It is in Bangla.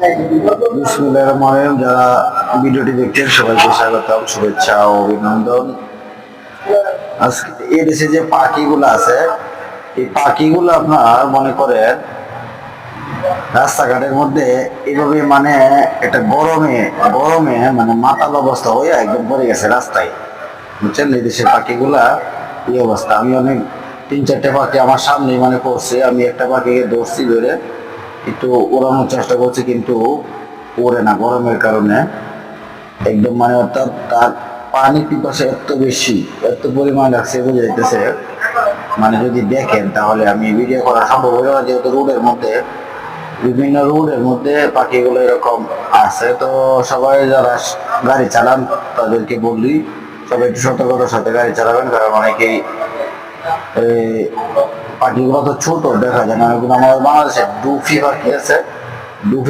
বিসমিল্লাহির রহমানির রহিম। যারা ভিডিওটি দেখছেন সবাইকে স্বাগতম, শুভেচ্ছা ও অভিনন্দন। আজকে এই দেশে যে পাখিগুলো আছে, এই পাখিগুলো আপনার মনে করেন রাস্তাঘাটের মধ্যে এইভাবে মানে একটা গরমে গরমে মানে মাতাল অবস্থা হয়ে একদম পড়ে গেছে রাস্তায়, বুঝছেন? এই দেশের পাখিগুলা এই অবস্থা। আমি অনেক 3-4টে পাখি আমার সামনে মানে পড়ছে, আমি একটা পাখিকে ধরছি, ধরে একটু ওড়ানোর চেষ্টা করছি, কিন্তু ওড়ে না গরমের কারণে। একদম মানে অর্থাৎ তার পানি পিপাসা এত বেশি, এত পরিমাণ লাগছে বোঝাইতেছে। মানে যদি দেখেন তাহলে আমি ভিডিও করা সম্ভব হলো না, যেহেতু রোডের মধ্যে, বিভিন্ন রোডের মধ্যে পাখিগুলো এরকম আছে। তো সবাই যারা গাড়ি চালান তাদেরকে বললি সবাই একটু সতর্কতার সাথে গাড়ি চালাবেন, কারণ অনেকেই এই পাখিগুলো তো ছোট দেখা যায় না। এগুলো আমাদের বাংলাদেশে ডুফি পাখি আছে, ডুফি